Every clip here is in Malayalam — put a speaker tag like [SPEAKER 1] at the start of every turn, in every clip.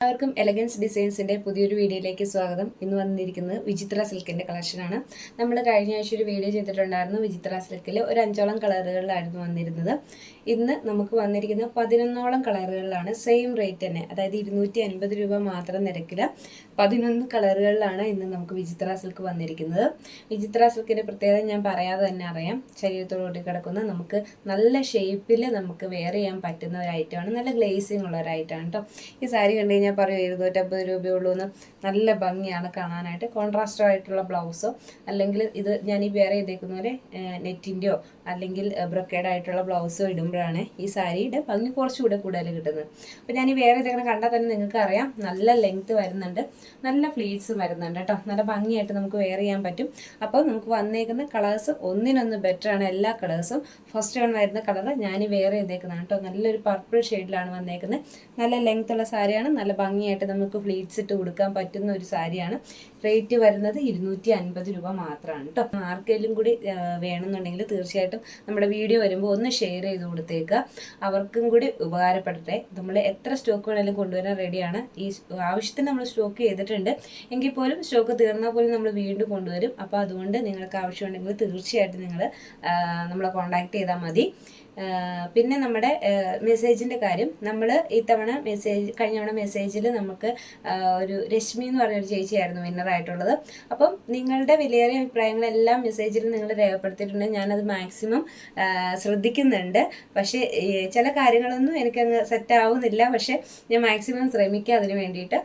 [SPEAKER 1] എല്ലാവർക്കും എലഗൻസ് ഡിസൈൻസിന്റെ പുതിയൊരു വീഡിയോയിലേക്ക് സ്വാഗതം. ഇന്ന് വന്നിരിക്കുന്നത് വിചിത്ര സിൽക്കിന്റെ കളക്ഷനാണ്. നമ്മൾ കഴിഞ്ഞ ആഴ്ച ഒരു വീഡിയോ ചെയ്തിട്ടുണ്ടായിരുന്നു. വിചിത്ര സിൽക്കിൽ ഒരു 5ഓളം കളറുകളിലായിരുന്നു വന്നിരുന്നത്. ഇന്ന് നമുക്ക് വന്നിരിക്കുന്ന 11ഓളം കളറുകളിലാണ്. സെയിം റേറ്റ് തന്നെ, അതായത് 250 രൂപ മാത്രം നിരക്കിൽ 11 കളറുകളിലാണ് ഇന്ന് നമുക്ക് വിചിത്ര സിൽക്ക് വന്നിരിക്കുന്നത്. വിചിത്ര സിൽക്കിന്റെ പ്രത്യേകത ഞാൻ പറയാതെ തന്നെ അറിയാം. ശരീരത്തോടുകൂടി കിടക്കുന്ന നമുക്ക് നല്ല ഷേപ്പിൽ നമുക്ക് വെയർ ചെയ്യാൻ പറ്റുന്ന ഒരു ഐറ്റമാണ്. നല്ല ഗ്ലേസിങ് ഉള്ള ഒരു ഐറ്റമാണ് കേട്ടോ. ഈ സാരി കണ്ടു കഴിഞ്ഞാൽ പറയും 250 രൂപയുള്ളൂ എന്ന്. നല്ല ഭംഗിയാണ് കാണാനായിട്ട്. കോൺട്രാസ്റ്റോ ആയിട്ടുള്ള ബ്ലൗസോ അല്ലെങ്കിൽ ഇത് ഞാൻ ഈ വേറെ ചെയ്തേക്കുന്ന പോലെ നെറ്റിൻ്റെയോ അല്ലെങ്കിൽ ബ്രൊക്കേഡ് ആയിട്ടുള്ള ബ്ലൗസോ ഇടുമ്പോഴാണ് ഈ സാരിയുടെ ഭംഗി കുറച്ചുകൂടെ കൂടുതൽ കിട്ടുന്നത്. അപ്പോൾ ഞാൻ ഈ വേറെ ഇതൊക്കെ കണ്ടാൽ തന്നെ നിങ്ങൾക്ക് അറിയാം, നല്ല ലെങ്ത്ത് വരുന്നുണ്ട്, നല്ല ഫ്ലീറ്റ്സും വരുന്നുണ്ട് കേട്ടോ. നല്ല ഭംഗിയായിട്ട് നമുക്ക് വെയർ ചെയ്യാൻ പറ്റും. അപ്പോൾ നമുക്ക് വന്നേക്കുന്ന കളേഴ്സ് ഒന്നിനൊന്ന് ബെറ്ററാണ് എല്ലാ കളേഴ്സും. ഫസ്റ്റ് വൺ വരുന്ന കളർ ഞാൻ വേറെ ചെയ്തേക്കുന്നതാണ് കേട്ടോ. നല്ലൊരു പർപ്പിൾ ഷെയ്ഡിലാണ് വന്നേക്കുന്നത്. നല്ല ലെങ്ത് ഉള്ള സാരിയാണ്. നല്ല ഭംഗിയായിട്ട് നമുക്ക് ഫ്ലീറ്റ്സ് ഇട്ട് കൊടുക്കാൻ പറ്റുന്ന ഒരു സാരിയാണ്. റേറ്റ് വരുന്നത് 250 രൂപ മാത്രമാണ് കേട്ടോ. ആർക്കെങ്കിലും കൂടി വേണമെന്നുണ്ടെങ്കിൽ തീർച്ചയായിട്ടും നമ്മുടെ വീഡിയോ വരുമ്പോൾ ഒന്ന് ഷെയർ ചെയ്ത് കൊടുത്തേക്കുക. അവർക്കും കൂടി ഉപകാരപ്പെടട്ടെ. നമ്മൾ എത്ര സ്റ്റോക്ക് വേണമെങ്കിലും കൊണ്ടുവരാൻ റെഡിയാണ്. ഈ ആവശ്യത്തിന് നമ്മൾ സ്റ്റോക്ക് ചെയ്തിട്ടുണ്ട് എങ്കിൽ പോലും സ്റ്റോക്ക് തീർന്നാൽ പോലും നമ്മൾ വീണ്ടും കൊണ്ടുവരും. അപ്പോൾ അതുകൊണ്ട് നിങ്ങൾക്ക് ആവശ്യമുണ്ടെങ്കിൽ തീർച്ചയായിട്ടും നിങ്ങൾ നമ്മളെ കോൺടാക്ട് ചെയ്താൽ മതി. പിന്നെ നമ്മുടെ മെസ്സേജിൻ്റെ കാര്യം, നമ്മൾ ഇത്തവണ കഴിഞ്ഞ തവണ മെസ്സേജിൽ നമുക്ക് ഒരു രശ്മി എന്ന് പറഞ്ഞൊരു ചേച്ചിയായിരുന്നു വിന്നറായിട്ടുള്ളത്. അപ്പം നിങ്ങളുടെ വിലയേറിയ അഭിപ്രായങ്ങളെല്ലാം മെസ്സേജിൽ നിങ്ങൾ രേഖപ്പെടുത്തിയിട്ടുണ്ട്. ഞാനത് മാക്സിമം ശ്രദ്ധിക്കുന്നുണ്ട്. പക്ഷേ ചില കാര്യങ്ങളൊന്നും എനിക്കങ്ങ് സെറ്റ് ആവുന്നില്ല. പക്ഷേ ഞാൻ മാക്സിമം ശ്രമിക്കുക അതിന് വേണ്ടിയിട്ട്.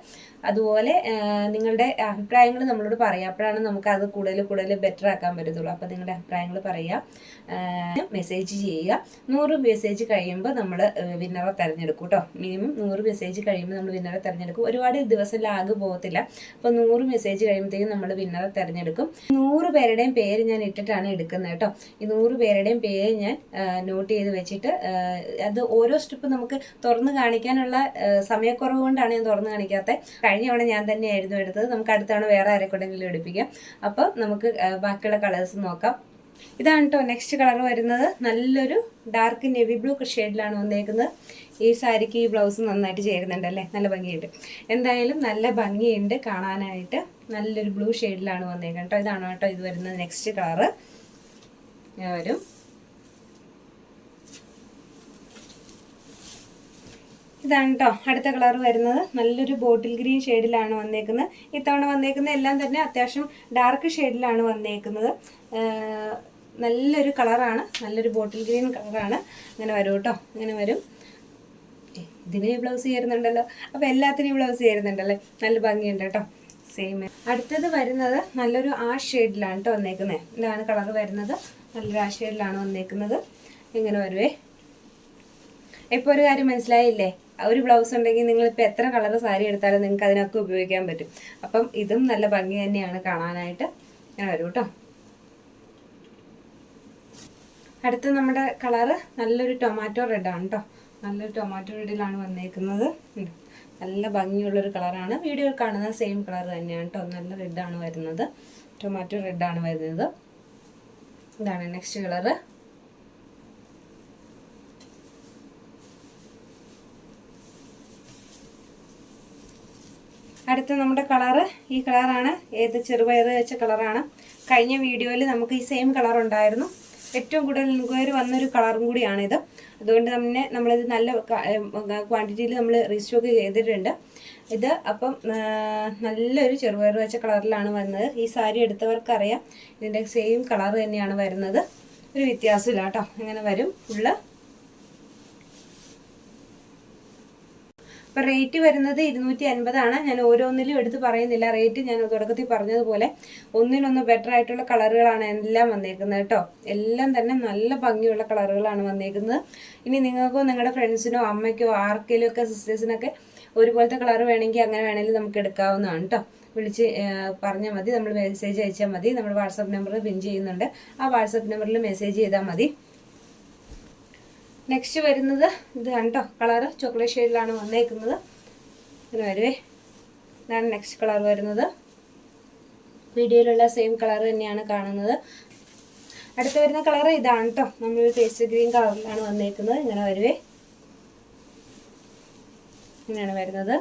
[SPEAKER 1] അതുപോലെ നിങ്ങളുടെ അഭിപ്രായങ്ങൾ നമ്മളോട് പറയാം. അപ്പോഴാണ് നമുക്ക് അത് കൂടുതൽ ബെറ്റർ ആക്കാൻ പറ്റത്തുള്ളൂ. അപ്പോൾ നിങ്ങളുടെ അഭിപ്രായങ്ങൾ പറയുക, മെസ്സേജ് ചെയ്യുക. 100 മെസ്സേജ് കഴിയുമ്പോൾ നമ്മൾ വിന്നറെ തിരഞ്ഞെടുക്കും കേട്ടോ. മിനിമം 100 മെസ്സേജ് കഴിയുമ്പോൾ നമ്മൾ വിന്നറെ തിരഞ്ഞെടുക്കും. ഒരുപാട് ദിവസം ലാഗ് പോകത്തില്ല. അപ്പോൾ 100 മെസ്സേജ് കഴിയുമ്പോഴത്തേക്കും നമ്മൾ വിന്നറെ തിരഞ്ഞെടുക്കും. 100 പേരുടെയും പേര് ഞാൻ ഇട്ടിട്ടാണ് എടുക്കുന്നത് കേട്ടോ. ഈ 100 പേരുടെയും പേര് ഞാൻ നോട്ട് ചെയ്ത് വെച്ചിട്ട് അത് ഓരോ സ്റ്റെപ്പ് നമുക്ക് തുറന്ന് കാണിക്കാനുള്ള സമയക്കുറവ് കൊണ്ടാണ് ഞാൻ തുറന്ന് കാണിക്കാത്തത്. കഴിഞ്ഞ തവണ ഞാൻ തന്നെയായിരുന്നു എടുത്തത്. നമുക്ക് അടുത്ത തവണ വേറെ ആരെക്കൊണ്ടെങ്കിലും എടുപ്പിക്കാം. അപ്പോൾ നമുക്ക് ബാക്കിയുള്ള കളേഴ്സ് നോക്കാം. ഇതാണ് കേട്ടോ നെക്സ്റ്റ് കളർ വരുന്നത്. നല്ലൊരു ഡാർക്ക് നെവി ബ്ലൂ ഷെയ്ഡിലാണ് വന്നേക്കുന്നത്. ഈ സാരിക്ക് ഈ ബ്ലൗസ് നന്നായിട്ട് ചേരുന്നുണ്ട് അല്ലേ, നല്ല ഭംഗിയുണ്ട്. എന്തായാലും നല്ല ഭംഗിയുണ്ട് കാണാനായിട്ട്. നല്ലൊരു ബ്ലൂ ഷെയ്ഡിലാണ് വന്നേക്കുന്നത് കേട്ടോ. ഇതാണ് കേട്ടോ ഇത് വരുന്നത് നെക്സ്റ്റ് കളറ്. ഞാൻ വരും. ഇതാണ് കേട്ടോ അടുത്ത കളർ വരുന്നത്. നല്ലൊരു ബോട്ടിൽ ഗ്രീൻ ഷെയ്ഡിലാണ് വന്നേക്കുന്നത്. ഇത്തവണ വന്നേക്കുന്ന എല്ലാം തന്നെ അത്യാവശ്യം ഡാർക്ക് ഷെയ്ഡിലാണ് വന്നേക്കുന്നത്. നല്ലൊരു കളറാണ്, നല്ലൊരു ബോട്ടിൽ ഗ്രീൻ കളറാണ്. ഇങ്ങനെ വരും കേട്ടോ, ഇങ്ങനെ വരും. ഇതിന് ബ്ലൗസ് ചേരുന്നുണ്ടല്ലോ. അപ്പോൾ എല്ലാത്തിനും ബ്ലൗസ് ചേരുന്നുണ്ടല്ലേ, നല്ല ഭംഗിയുണ്ട് കേട്ടോ. സെയിം. അടുത്തത് വരുന്നത് നല്ലൊരു ആഷ് ഷെയ്ഡിലാണ് കേട്ടോ വന്നേക്കുന്നത്. ഇതാണ് കളർ വരുന്നത്. നല്ലൊരു ആഷ് ഷെയ്ഡിലാണ് വന്നേക്കുന്നത്. ഇങ്ങനെ വരുവേ. ഇപ്പോൾ ഒരു കാര്യം മനസ്സിലായില്ലേ, ഒരു ബ്ലൗസ് ഉണ്ടെങ്കിൽ നിങ്ങളിപ്പോൾ എത്ര കളർ സാരി എടുത്താലും നിങ്ങൾക്ക് അതിനൊക്കെ ഉപയോഗിക്കാൻ പറ്റും. അപ്പം ഇതും നല്ല ഭംഗി തന്നെയാണ് കാണാനായിട്ട്. ഞാൻ വരും കേട്ടോ. അടുത്ത നമ്മുടെ കളറ് നല്ലൊരു ടൊമാറ്റോ റെഡാണ് കേട്ടോ. നല്ലൊരു ടൊമാറ്റോ റെഡിലാണ് വന്നേക്കുന്നത്. നല്ല ഭംഗിയുള്ളൊരു കളറാണ്. വീഡിയോയിൽ കാണുന്ന സെയിം കളർ തന്നെയാണ് കേട്ടോ. നല്ല റെഡാണ് വരുന്നത്, ടൊമാറ്റോ റെഡാണ് വരുന്നത്. ഇതാണ് നെക്സ്റ്റ് കളറ്. അടുത്ത നമ്മുടെ കളറ് ഈ കളറാണ്. ഏത് ചെറുപയർ വെച്ച കളറാണ്. കഴിഞ്ഞ വീഡിയോയിൽ നമുക്ക് ഈ സെയിം കളർ ഉണ്ടായിരുന്നു. ഏറ്റവും കൂടുതൽ എൻക്വയറി വന്നൊരു കളറും കൂടിയാണിത്. അതുകൊണ്ട് തന്നെ നമ്മളിത് നല്ല ക്വാണ്ടിറ്റിയിൽ നമ്മൾ റീസ്റ്റോക്ക് ചെയ്തിട്ടുണ്ട്. ഇത് അപ്പം നല്ലൊരു ചെറുപയർ വെച്ച കളറിലാണ് വരുന്നത്. ഈ സാരി എടുത്തവർക്കറിയാം ഇതിൻ്റെ സെയിം കളർ തന്നെയാണ് വരുന്നത്. ഒരു വ്യത്യാസമില്ല കേട്ടോ. ഇങ്ങനെ വരും ഫുള്ള്. അപ്പോൾ റേറ്റ് വരുന്നത് 250 ഞാൻ ഓരോന്നിലും എടുത്ത് പറയുന്നില്ല. റേറ്റ് ഞാൻ തുടക്കത്തിൽ പറഞ്ഞതുപോലെ ഒന്നിനൊന്ന് ബെറ്റർ ആയിട്ടുള്ള കളറുകളാണ് എല്ലാം വന്നേക്കുന്നത് കേട്ടോ. എല്ലാം തന്നെ നല്ല ഭംഗിയുള്ള കളറുകളാണ് വന്നേക്കുന്നത്. ഇനി നിങ്ങൾക്കോ നിങ്ങളുടെ ഫ്രണ്ട്സിനോ അമ്മയ്ക്കോ ആർക്കെങ്കിലും ഒക്കെ സിസ്റ്റേഴ്സിനൊക്കെ ഒരുപോലത്തെ കളർ വേണമെങ്കിൽ അങ്ങനെ വേണമെങ്കിൽ നമുക്ക് എടുക്കാവുന്നതാണ് കേട്ടോ. വിളിച്ച് പറഞ്ഞാൽ മതി, നമ്മൾ മെസ്സേജ് അയച്ചാൽ മതി. നമ്മൾ വാട്സപ്പ് നമ്പർ പിൻ ചെയ്യുന്നുണ്ട്. ആ വാട്സപ്പ് നമ്പറിൽ മെസ്സേജ് ചെയ്താൽ മതി. നെക്സ്റ്റ് വരുന്നത് ഇത് കണ്ടോ കളറ് ചോക്ലേറ്റ് ഷെയ്ഡിലാണ് വന്നേക്കുന്നത്. ഇങ്ങനെ വരുവേ. ഇതാണ് നെക്സ്റ്റ് കളർ വരുന്നത്. വീഡിയോയിലുള്ള സെയിം കളർ തന്നെയാണ് കാണുന്നത്. അടുത്ത് വരുന്ന കളർ ഇതാണ് കേട്ടോ. നമ്മളൊരു പേസ്റ്റ് ഗ്രീൻ കളറിലാണ് വന്നേക്കുന്നത്. ഇങ്ങനെ വരുവേ. ഇങ്ങനെയാണ് വരുന്നത്.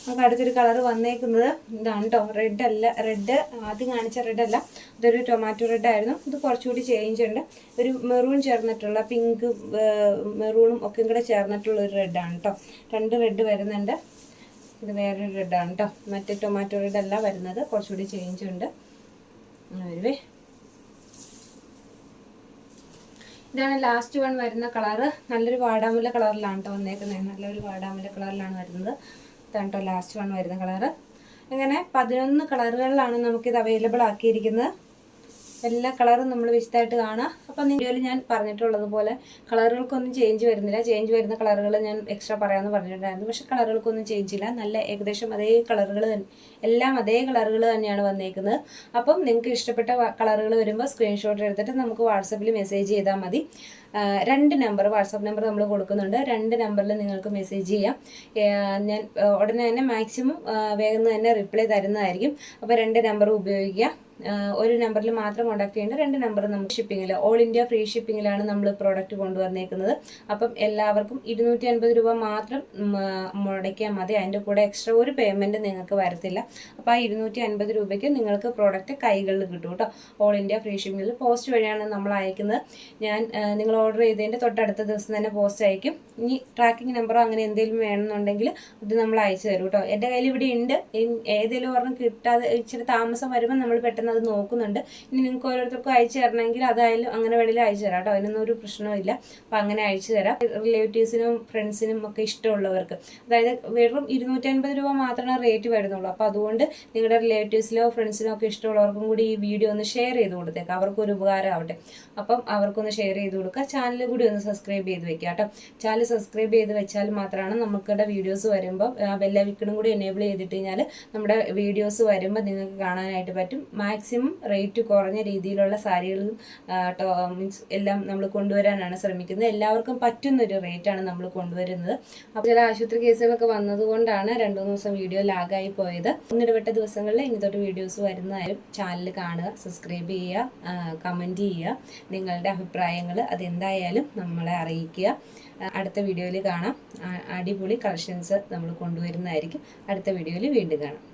[SPEAKER 1] നമുക്ക് അടുത്തൊരു കളർ വന്നേക്കുന്നത് ഇതാണ് കേട്ടോ. റെഡ് അല്ല, റെഡ് ആദ്യം കാണിച്ച റെഡ് അല്ല, ഇതൊരു ടൊമാറ്റോ റെഡ് ആയിരുന്നു. ഇത് കുറച്ചുകൂടി ചേഞ്ച് ഉണ്ട്, ഒരു മെറൂൺ ചേർന്നിട്ടുള്ള, പിങ്ക് മെറൂണും ഒക്കെ കൂടെ ചേർന്നിട്ടുള്ള ഒരു റെഡാണ് കേട്ടോ. 2 റെഡ് വരുന്നുണ്ട്. ഇത് വേറൊരു റെഡാണ് കേട്ടോ, മറ്റേ ടൊമാറ്റോ റെഡ് അല്ല വരുന്നത്, കുറച്ചുകൂടി ചേഞ്ച് ഉണ്ട്. വരുവേ, ഇതാണ് ലാസ്റ്റ് വൺ വരുന്ന കളറ്. നല്ലൊരു വാടാമുല്ല കളറിലാണ് കേട്ടോ വന്നേക്കുന്നത്, നല്ലൊരു വാടാമുല്ല കളറിലാണ് വരുന്നത്. ഇതാണ് കേട്ടോ ലാസ്റ്റ് വൺ വരുന്ന കളറ്. അങ്ങനെ 11 കളറുകളിലാണ് നമുക്കിത് അവൈലബിൾ ആക്കിയിരിക്കുന്നത്. എല്ലാ കളറും നമ്മൾ വിശദമായിട്ട് കാണാം. അപ്പം വീഡിയോയിൽ ഞാൻ പറഞ്ഞിട്ടുള്ളതുപോലെ കളറുകൾക്കൊന്നും ചേഞ്ച് വരുന്നില്ല. ചേഞ്ച് വരുന്ന കളറുകൾ ഞാൻ എക്സ്ട്രാ പറയാമെന്ന് പറഞ്ഞിട്ടുണ്ടായിരുന്നു, പക്ഷെ കളറുകൾക്കൊന്നും ചേഞ്ച് ഇല്ല. നല്ല ഏകദേശം അതേ കളറുകൾ തന്നെ, എല്ലാം അതേ കളറുകൾ തന്നെയാണ് വന്നേക്കുന്നത്. അപ്പം നിങ്ങൾക്ക് ഇഷ്ടപ്പെട്ട കളറുകൾ വരുമ്പോൾ സ്ക്രീൻഷോട്ട് എടുത്തിട്ട് നമുക്ക് വാട്സപ്പിൽ മെസ്സേജ് ചെയ്താൽ മതി. 2 നമ്പർ, വാട്സപ്പ് നമ്പർ നമ്മൾ കൊടുക്കുന്നുണ്ട്. 2 നമ്പറിൽ നിങ്ങൾക്ക് മെസ്സേജ് ചെയ്യാം. ഞാൻ ഉടനെ തന്നെ മാക്സിമം വേഗം തന്നെ റിപ്ലൈ തരുന്നതായിരിക്കും. അപ്പോൾ 2 നമ്പർ ഉപയോഗിക്കുക. ഒരു നമ്പറിൽ മാത്രം കോൺടാക്ട് ചെയ്യേണ്ട, 2 നമ്പർ നമുക്ക് ഷിപ്പിങ്ങിൽ, ഓൾ ഇന്ത്യ ഫ്രീ ഷിപ്പിങ്ങിലാണ് നമ്മൾ പ്രോഡക്റ്റ് കൊണ്ടുവന്നേക്കുന്നത്. അപ്പം എല്ലാവർക്കും 250 രൂപ മാത്രം മുടക്കിയാൽ മതി. അതിൻ്റെ കൂടെ എക്സ്ട്രാ ഒരു പേയ്മെൻറ്റ് നിങ്ങൾക്ക് വരത്തില്ല. അപ്പോൾ ആ 250 രൂപയ്ക്ക് നിങ്ങൾക്ക് പ്രോഡക്റ്റ് കൈകളിൽ കിട്ടും കേട്ടോ. ഓൾ ഇന്ത്യ ഫ്രീ ഷിപ്പിങ്ങിൽ പോസ്റ്റ് വഴിയാണ് നമ്മൾ അയക്കുന്നത്. ഞാൻ നിങ്ങൾ ഓർഡർ ചെയ്തതിൻ്റെ തൊട്ടടുത്ത ദിവസം തന്നെ പോസ്റ്റ് അയക്കും. ഇനി ട്രാക്കിംഗ് നമ്പറോ അങ്ങനെ എന്തെങ്കിലും വേണമെന്നുണ്ടെങ്കിൽ അത് നമ്മൾ അയച്ചു തരും കേട്ടോ. എൻ്റെ കയ്യിൽ ഇവിടെ ഉണ്ട്. ഏതെങ്കിലും ഒരെണ്ണം കിട്ടാതെ ഇച്ചിരി താമസം വരുമ്പോൾ നമ്മൾ പെട്ടെന്ന് അത് നോക്കുന്നുണ്ട്. ഇനി നിങ്ങൾക്ക് ഓരോരുത്തർക്കും അയച്ചു തരണമെങ്കിൽ അതായാലും അങ്ങനെ വേണമെങ്കിലും അയച്ചു തരാം കേട്ടോ, അതിനൊന്നും ഒരു പ്രശ്നവും. അപ്പം അങ്ങനെ അയച്ചു തരാം. റിലേറ്റീവ്സിനും ഫ്രണ്ട്സിനും ഒക്കെ ഇഷ്ടമുള്ളവർക്ക്, അതായത് വെറും 250 രൂപ മാത്രമേ റേറ്റ് വരുന്നുള്ളൂ. അപ്പോൾ അതുകൊണ്ട് നിങ്ങളുടെ റിലേറ്റീവ്സിലോ ഫ്രണ്ട്സിനോ ഒക്കെ ഇഷ്ടമുള്ളവർക്കും കൂടി ഈ വീഡിയോ ഒന്ന് ഷെയർ ചെയ്ത് കൊടുത്തേക്കാം, അവർക്കൊരു ഉപകാരം ആവട്ടെ. അപ്പം അവർക്കൊന്ന് ഷെയർ ചെയ്ത് കൊടുക്കുക. ചാനൽ കൂടി ഒന്ന് സബ്സ്ക്രൈബ് ചെയ്ത് വെക്കുക കേട്ടോ. ചാനൽ സബ്സ്ക്രൈബ് ചെയ്ത് വെച്ചാൽ മാത്രമാണ് നമുക്കിവിടെ വീഡിയോസ് വരുമ്പോൾ ബെല്ലൈക്കണും കൂടി എനേബിൾ ചെയ്തിട്ട് കഴിഞ്ഞാൽ നമ്മുടെ വീഡിയോസ് വരുമ്പോൾ നിങ്ങൾക്ക് കാണാനായിട്ട് പറ്റും. മാക്സിമം റേറ്റ് കുറഞ്ഞ രീതിയിലുള്ള സാരികളും മീൻസ് എല്ലാം നമ്മൾ കൊണ്ടുവരാനാണ് ശ്രമിക്കുന്നത്. എല്ലാവർക്കും പറ്റുന്നൊരു റേറ്റാണ് നമ്മൾ കൊണ്ടുവരുന്നത്. അപ്പോൾ ചില ആശുപത്രി കേസുകളൊക്കെ വന്നതുകൊണ്ടാണ് 2-3 ദിവസം വീഡിയോ ലാഗായി പോയത്. ഒന്നിടവിട്ട ദിവസങ്ങളിൽ ഇനി തൊട്ട് വീഡിയോസ് വരുന്നതായും ചാനൽ കാണുക, സബ്സ്ക്രൈബ് ചെയ്യുക, കമൻറ്റ് ചെയ്യുക. നിങ്ങളുടെ അഭിപ്രായങ്ങൾ അതെന്തായാലും നമ്മളെ അറിയിക്കുക. അടുത്ത വീഡിയോയിൽ കാണാം. അടിപൊളി കളക്ഷൻസ് നമ്മൾ കൊണ്ടുവരുന്നതായിരിക്കും. അടുത്ത വീഡിയോയിൽ വീണ്ടും കാണാം.